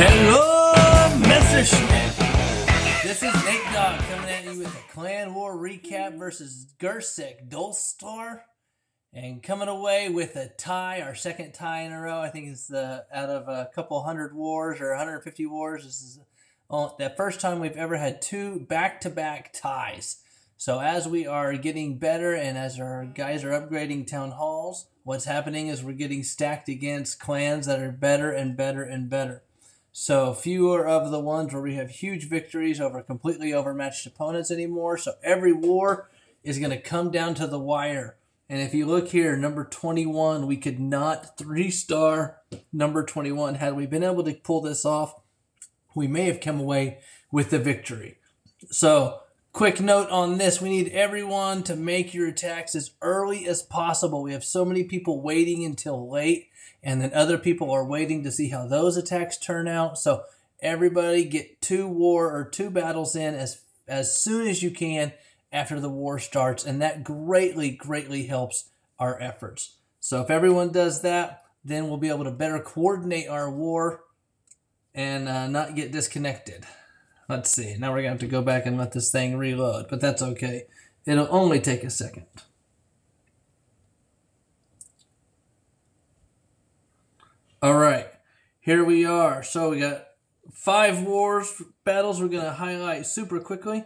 Hello, Messerschmitt. This is Nate Dogg coming at you with a Clan War recap versus Gercek Dostlar, and coming away with a tie, our second tie in a row. I think it's out of a couple hundred wars or 150 wars. This is the first time we've ever had two back-to-back ties. So as we are getting better and as our guys are upgrading town halls, what's happening is we're getting stacked against clans that are better and better and better. So fewer of the ones where we have huge victories over completely overmatched opponents anymore. So every war is going to come down to the wire. And if you look here, number 21, we could not 3-star number 21. Had we been able to pull this off, we may have come away with the victory. So quick note on this, we need everyone to make your attacks as early as possible. We have so many people waiting until late, and then other people are waiting to see how those attacks turn out. So everybody get two battles in as soon as you can after the war starts, and that greatly helps our efforts. So if everyone does that, then we'll be able to better coordinate our war and not get disconnected. Let's see. Now we're going to have to go back and let this thing reload, but that's okay. It'll only take a second. All right, here we are. So we got 5 battles we're going to highlight super quickly.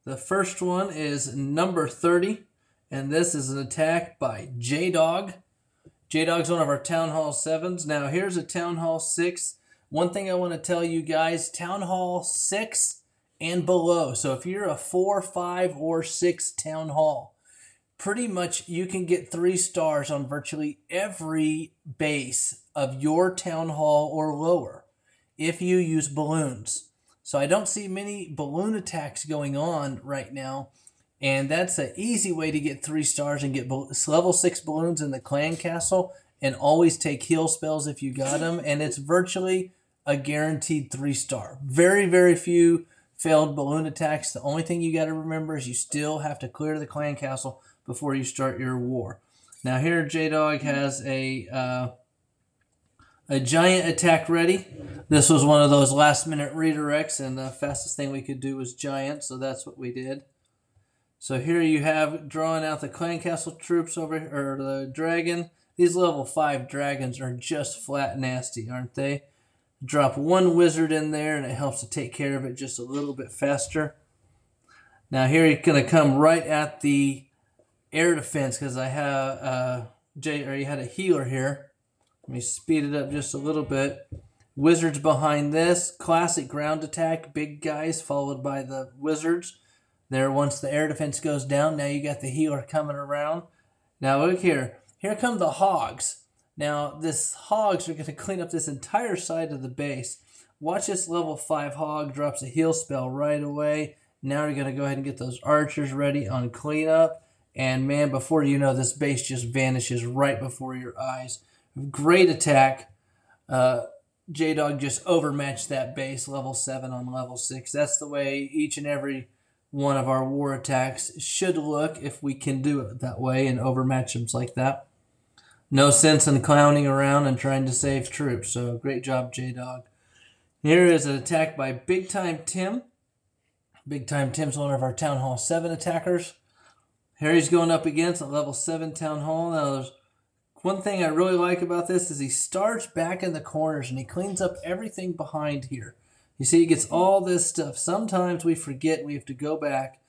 The first one is number 30, and this is an attack by J-Dog. J-Dog's one of our Town Hall 7s. Now here's a Town Hall 6. One thing I want to tell you guys, Town Hall 6 and below. So if you're a 4, 5, or 6 Town Hall, pretty much you can get 3 stars on virtually every base of your town hall or lower if you use balloons. So I don't see many balloon attacks going on right now, and that's an easy way to get 3 stars and get level 6 balloons in the clan castle, and always take heal spells if you got them, and it's virtually a guaranteed 3-star. Very few failed balloon attacks. The only thing you got to remember is you still have to clear the clan castle before you start your war. Now here J-Dog has a giant attack ready. This was one of those last-minute redirects, and the fastest thing we could do was giant, so that's what we did. So here you have drawing out the clan castle troops over, or the dragon. These level 5 dragons are just flat nasty, aren't they? Drop 1 wizard in there, and it helps to take care of it just a little bit faster. Now here you're going to come right at the air defense, because I have you had a healer here. Let me speed it up just a little bit. Wizards behind this. Classic ground attack. Big guys followed by the wizards. There, once the air defense goes down, now you got the healer coming around. Now look here. Here come the hogs. Now this hogs are going to clean up this entire side of the base. Watch this level 5 hog drops a heal spell right away. Now you're going to go ahead and get those archers ready on cleanup. And man, before you know, this base just vanishes right before your eyes. Great attack. J-Dog just overmatched that base, level 7 on level 6. That's the way each and every one of our war attacks should look if we can do it that way and overmatch them like that. No sense in clowning around and trying to save troops. So great job, J-Dog. Here is an attack by Big Time Tim. Big Time Tim's one of our Town Hall 7 attackers. Here he's going up against a level 7 Town Hall. Now there's one thing I really like about this is he starts back in the corners and he cleans up everything behind here. You see, he gets all this stuff. Sometimes we forget we have to go back.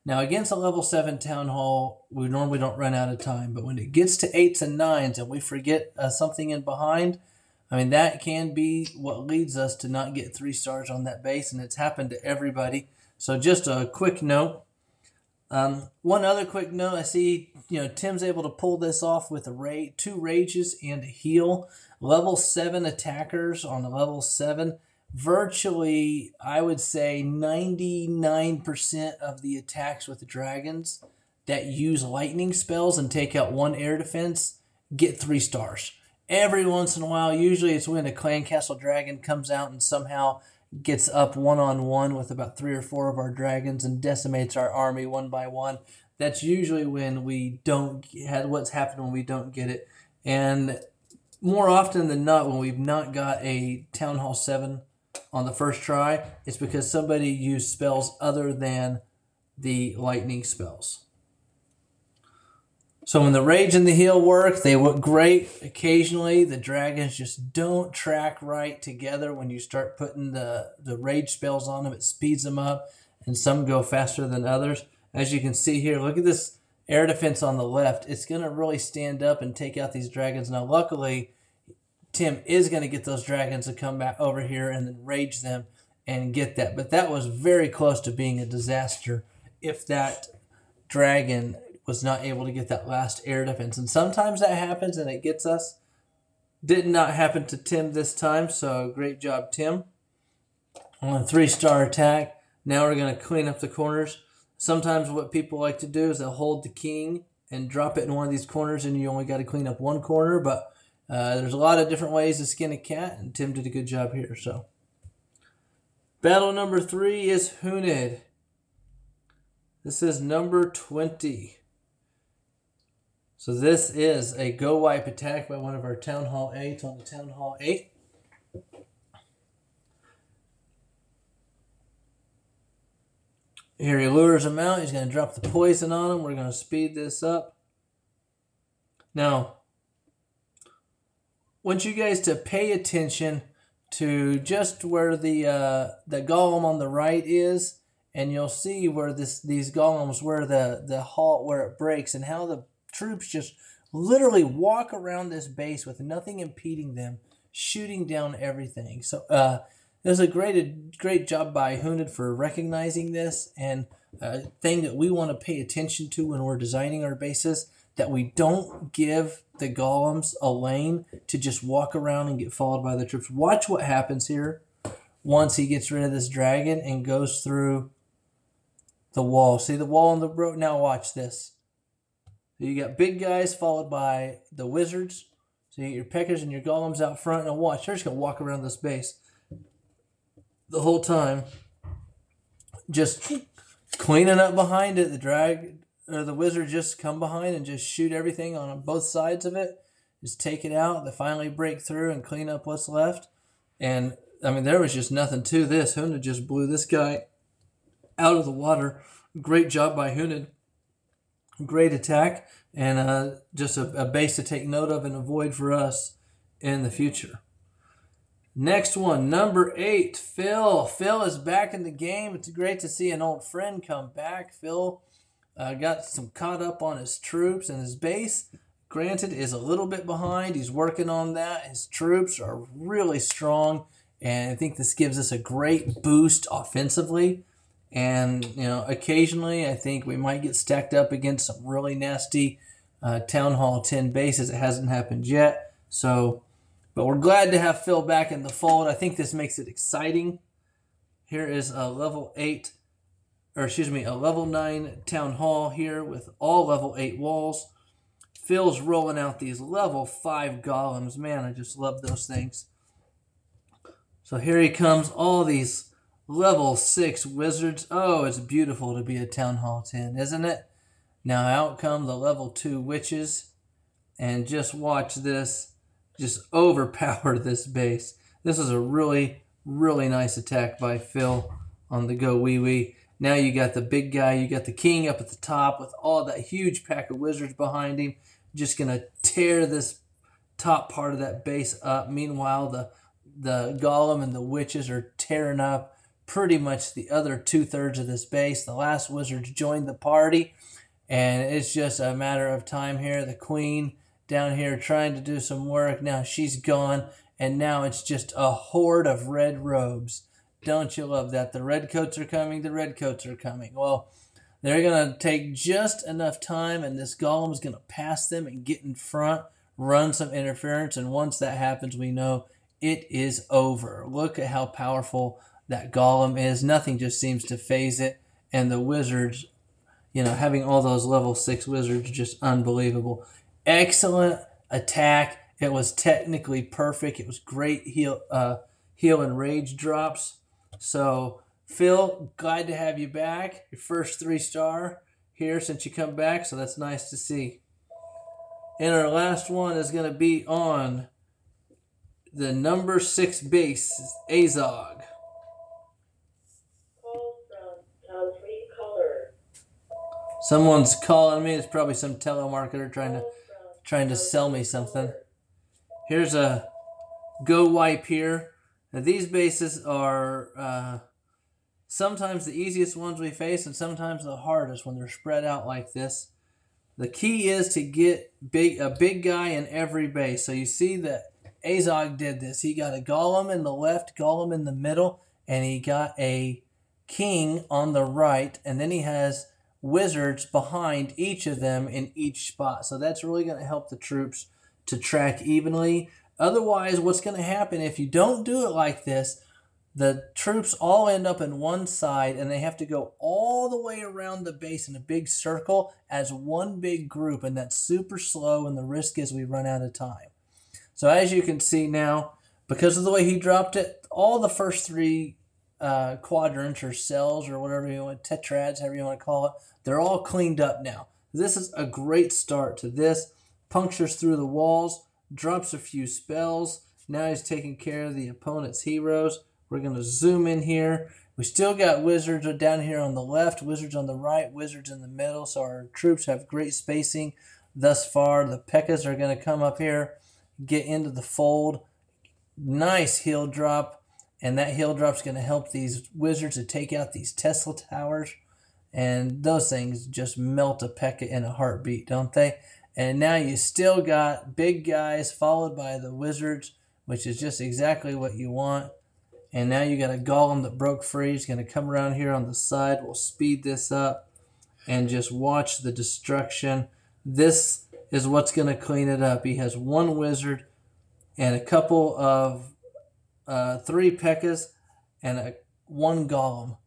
Now, against a level 7 Town Hall, we normally don't run out of time. But when it gets to 8s and 9s and we forget something in behind, I mean, that can be what leads us to not get 3 stars on that base. And it's happened to everybody. So just a quick note. One other quick note, I see, Tim's able to pull this off with 2 rages and a heal. Level 7 attackers on the level 7. Virtually, I would say 99% of the attacks with the dragons that use lightning spells and take out 1 air defense get 3 stars. Every once in a while, usually it's when a clan castle dragon comes out and somehow gets up one-on-one with about 3 or 4 of our dragons and decimates our army one by one. That's usually when we don't have what's happened when we don't get it. And more often than not, when we've not got a Town Hall 7 on the first try, it's because somebody used spells other than the lightning spells. So when the rage and the heal work, they look great. Occasionally, the dragons just don't track right together. When you start putting the rage spells on them, it speeds them up, and some go faster than others. As you can see here, look at this air defense on the left. It's going to really stand up and take out these dragons. Now, luckily, Tim is going to get those dragons to come back over here and then rage them and get that. But that was very close to being a disaster if that dragon was not able to get that last air defense. And sometimes that happens and it gets us. Did not happen to Tim this time, so great job, Tim. On a 3-star attack. Now we're going to clean up the corners. Sometimes what people like to do is they'll hold the king and drop it in one of these corners, and you only got to clean up one corner. But there's a lot of different ways to skin a cat, and Tim did a good job here. So, battle number 3 is Hunid. This is number 20. So this is a go wipe attack by one of our Town Hall 8s on the Town Hall 8. Here he lures him out. He's going to drop the poison on him. We're going to speed this up. Now, I want you guys to pay attention to just where the golem on the right is, and you'll see where these golems, where the halt, where it breaks, and how the troops just literally walk around this base with nothing impeding them, shooting down everything. So there's a great job by Hunid for recognizing this, and a thing that we want to pay attention to when we're designing our bases, that we don't give the golems a lane to just walk around and get followed by the troops. Watch what happens here once he gets rid of this dragon and goes through the wall. See the wall on the road? Now watch this. You got big guys followed by the wizards. So you get your peckers and your golems out front. Now watch, they're just going to walk around this base the whole time, just cleaning up behind it. The wizard just come behind and just shoot everything on both sides of it. Just take it out. They finally break through and clean up what's left. And, I mean, there was just nothing to this. Hunid just blew this guy out of the water. Great job by Hunid. Great attack, and just a base to take note of and avoid for us in the future. Next one, number 8, Phil. Phil is back in the game. It's great to see an old friend come back. Phil got some caught up on his troops, and his base, granted, is a little bit behind. He's working on that. His troops are really strong, and I think this gives us a great boost offensively. And, you know, occasionally I think we might get stacked up against some really nasty Town Hall 10 bases. It hasn't happened yet. So, but we're glad to have Phil back in the fold. I think this makes it exciting. Here is a level 9 Town Hall here with all level 8 walls. Phil's rolling out these level 5 golems. Man, I just love those things. So here he comes, all these level 6 wizards. Oh, it's beautiful to be a Town Hall 10, isn't it? Now out come the level 2 witches. And just watch this. Just overpower this base. This is a really, really nice attack by Phil on the go wee wee. Now you got the big guy. You got the king up at the top with all that huge pack of wizards behind him. Just going to tear this top part of that base up. Meanwhile, the golem and the witches are tearing up pretty much the other 2/3 of this base. The last wizards joined the party, and it's just a matter of time here. The queen down here trying to do some work. Now she's gone, and now it's just a horde of red robes. Don't you love that? The redcoats are coming. The redcoats are coming. Well, they're going to take just enough time, and this golem is going to pass them and get in front, run some interference, and once that happens, we know it is over. Look at how powerful that golem is. Nothing just seems to phase it. And the wizards, you know, having all those level 6 wizards, just unbelievable. Excellent attack. It was technically perfect. It was great heal and rage drops. So, Phil, glad to have you back. Your first 3-star here since you come back, so that's nice to see. And our last one is going to be on the number 6 base, Azog. Someone's calling me. It's probably some telemarketer trying to sell me something. Here's a Go Wipe here. Now these bases are sometimes the easiest ones we face and sometimes the hardest when they're spread out like this. The key is to get a big guy in every base. So you see that Azog did this. He got a golem in the left, golem in the middle, and he got a king on the right, and then he has wizards behind each of them in each spot. So that's really going to help the troops to track evenly. Otherwise, what's going to happen if you don't do it like this, the troops all end up in one side and they have to go all the way around the base in a big circle as one big group, and that's super slow, and the risk is we run out of time. So as you can see now, because of the way he dropped it, all the first three quadrants or cells or whatever you want, tetrads, however you want to call it, they're all cleaned up now. This is a great start to this. Punctures through the walls, drops a few spells. Now he's taking care of the opponent's heroes. We're going to zoom in here. We still got wizards down here on the left, wizards on the right, wizards in the middle. So our troops have great spacing thus far. The P.E.K.K.A.s are going to come up here, get into the fold. Nice heal drop. And that heal drop is going to help these wizards to take out these Tesla towers. And those things just melt a P.E.K.K.A. in a heartbeat, don't they? And now you still got big guys followed by the wizards, which is just exactly what you want. And now you got a golem that broke free. He's going to come around here on the side. We'll speed this up and just watch the destruction. This is what's going to clean it up. He has one wizard and a couple of 3 P.E.K.K.A.s and one golem.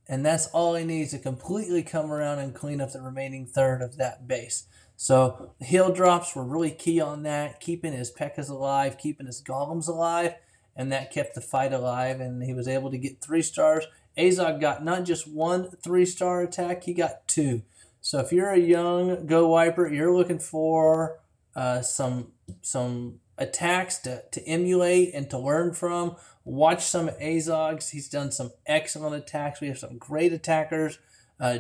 And that's all he needs to completely come around and clean up the remaining third of that base. So heal drops were really key on that, keeping his P.E.K.K.A.s alive, keeping his golems alive. And that kept the fight alive, and he was able to get 3 stars. Azog got not just 1 3-star attack, he got 2. So if you're a young Go Wiper, you're looking for some attacks to emulate and to learn from, watch some Azog's. He's done some excellent attacks. We have some great attackers.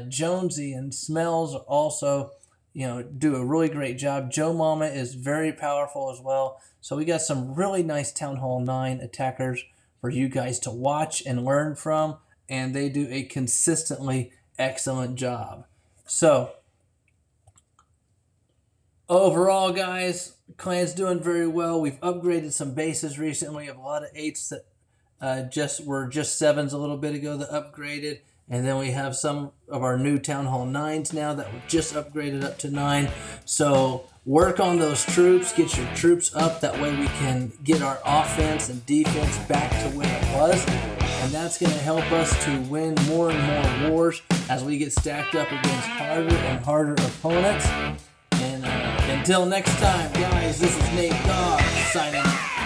Jonesy and Smells also, do a really great job. Joe Mama is very powerful as well. So we got some really nice Town Hall 9 attackers for you guys to watch and learn from, and they do a consistently excellent job. So overall, guys, clan's doing very well. We've upgraded some bases recently. We have a lot of 8s that were just 7s a little bit ago that upgraded. And then we have some of our new Town Hall 9s now that were just upgraded up to 9. So work on those troops, get your troops up. That way we can get our offense and defense back to where it was. And that's going to help us to win more and more wars as we get stacked up against harder and harder opponents. And until next time, guys, this is Nate Dogg signing out.